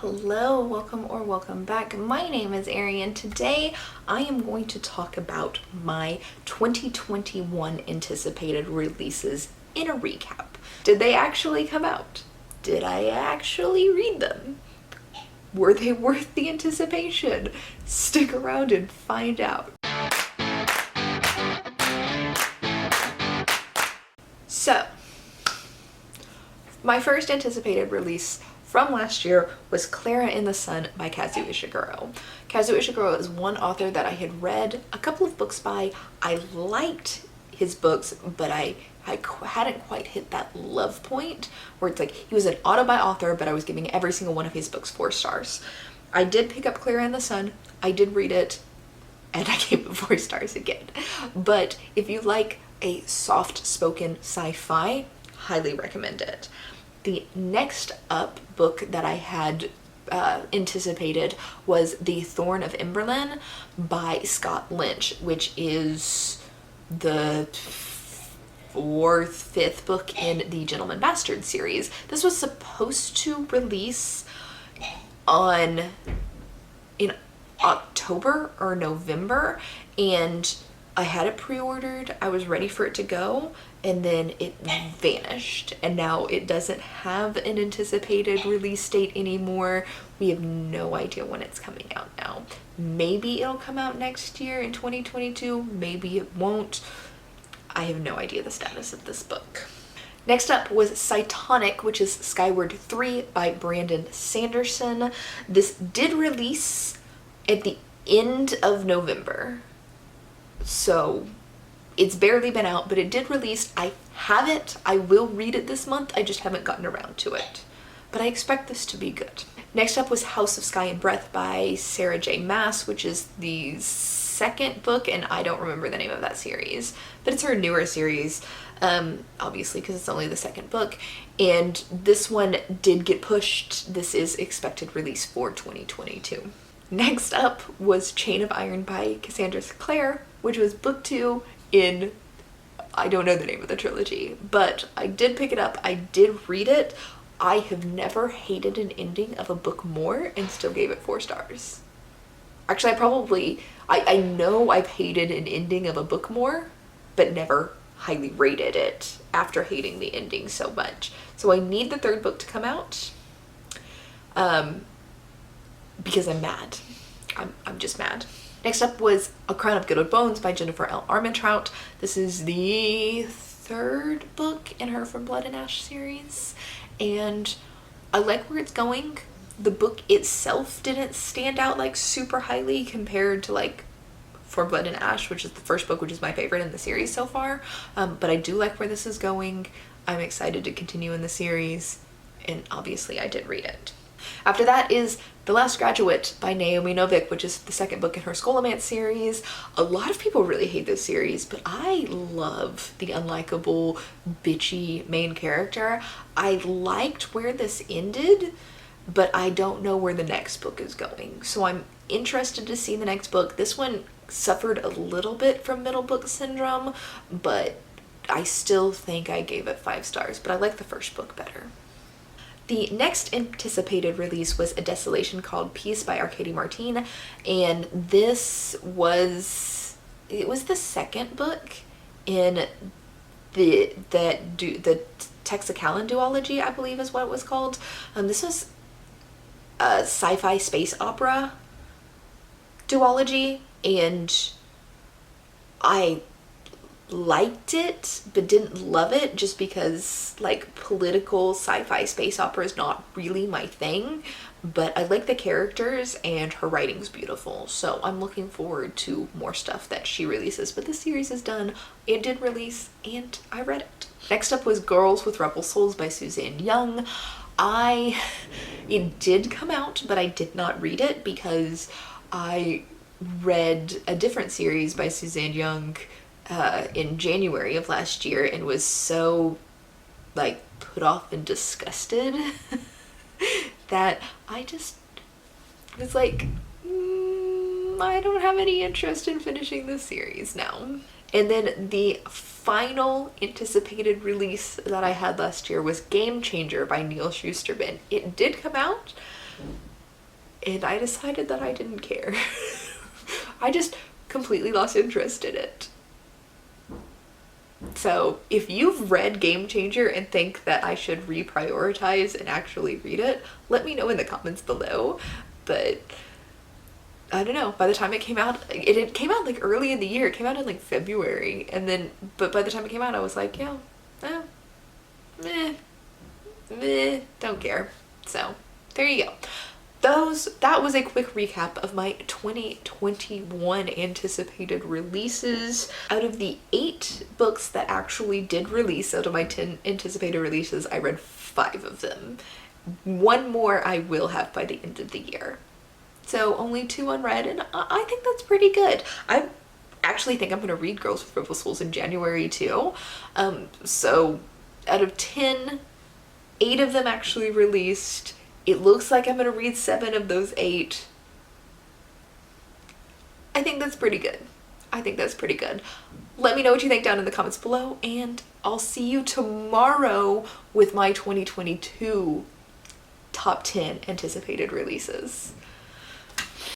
Hello, welcome back. My name is Ari and today I am going to talk about my 2021 anticipated releases in a recap. Did they actually come out? Did I actually read them? Were they worth the anticipation? Stick around and find out. So, my first anticipated release from last year was Clara in the Sun by Kazuo Ishiguro. Kazuo Ishiguro is one author that I had read a couple of books by. I liked his books, but I hadn't quite hit that love point where it's like he was an auto-buy author, but I was giving every single one of his books 4 stars. I did pick up Clara in the Sun, I did read it, and I gave it 4 stars again. But if you like a soft-spoken sci-fi, highly recommend it. The next up book that I had anticipated was The Thorn of Emberlin by Scott Lynch, which is the 5th book in the Gentleman Bastard series. This was supposed to release in October or November, and I had it pre-ordered, I was ready for it to go, and then it vanished, and now it doesn't have an anticipated release date anymore. We have no idea when it's coming out now. Maybe it'll come out next year in 2022, maybe it won't. I have no idea the status of this book. Next up was Cytonic, which is Skyward III by Brandon Sanderson. This did release at the end of November, so it's barely been out, but it did release. I have it. I will read it this month. I just haven't gotten around to it, but I expect this to be good. Next up was House of Sky and Breath by Sarah J. Maas, which is the 2nd book, and I don't remember the name of that series, but it's her newer series, obviously, because it's only the 2nd book, and this one did get pushed. This is expected release for 2022. Next up was Chain of Iron by Cassandra Clare, which was book 2 in, I don't know the name of the trilogy, but I did pick it up, I did read it. I have never hated an ending of a book more and still gave it 4 stars. Actually, I know I've hated an ending of a book more, but never highly rated it after hating the ending so much. So I need the 3rd book to come out, because I'm mad. I'm just mad. Next up was A Crown of Good Old Bones by Jennifer L. Armentrout. This is the 3rd book in her From Blood and Ash series, and I like where it's going. The book itself didn't stand out like super highly compared to like For Blood and Ash, which is the 1st book, which is my favorite in the series so far, but I do like where this is going. I'm excited to continue in the series, and obviously I did read it. After that is The Last Graduate by Naomi Novik, which is the 2nd book in her Scholomance series. A lot of people really hate this series, but I love the unlikable, bitchy main character. I liked where this ended, but I don't know where the next book is going. So I'm interested to see the next book. This one suffered a little bit from middle book syndrome, but I still think I gave it 5 stars, but I like the 1st book better. The next anticipated release was A Desolation Called Peace by Arkady Martine, and this was the 2nd book in the Texacalan duology, I believe is what it was called. This was a sci-fi space opera duology, and I liked it but didn't love it just because like political sci-fi space opera is not really my thing, but I like the characters and her writing's beautiful, so I'm looking forward to more stuff that she releases. But the series is done, it did release, and I read it. Next up was Girls with Rebel Souls by Suzanne Young. It did come out, but I did not read it because I read a different series by Suzanne Young in January of last year and was so like put off and disgusted that I just was like, I don't have any interest in finishing this series now. And then the final anticipated release that I had last year was Game Changer by Neil Shusterman. It did come out, and I decided that I didn't care. I just completely lost interest in it. So if you've read Game Changer and think that I should reprioritize and actually read it, let me know in the comments below. But I don't know, by the time it came out, it came out like early in the year. It came out in like February, and then, but by the time it came out, I was like, yeah, don't care. So there you go. That was a quick recap of my 2021 anticipated releases. Out of the 8 books that actually did release, out of my 10 anticipated releases, I read 5 of them. 1 more I will have by the end of the year. So only 2 unread, and I think that's pretty good. I actually think I'm going to read Girls with Purple Souls in January too. So out of 10, 8 of them actually released. It looks like I'm going to read 7 of those 8. I think that's pretty good. I think that's pretty good. Let me know what you think down in the comments below, and I'll see you tomorrow with my 2022 top 10 anticipated releases.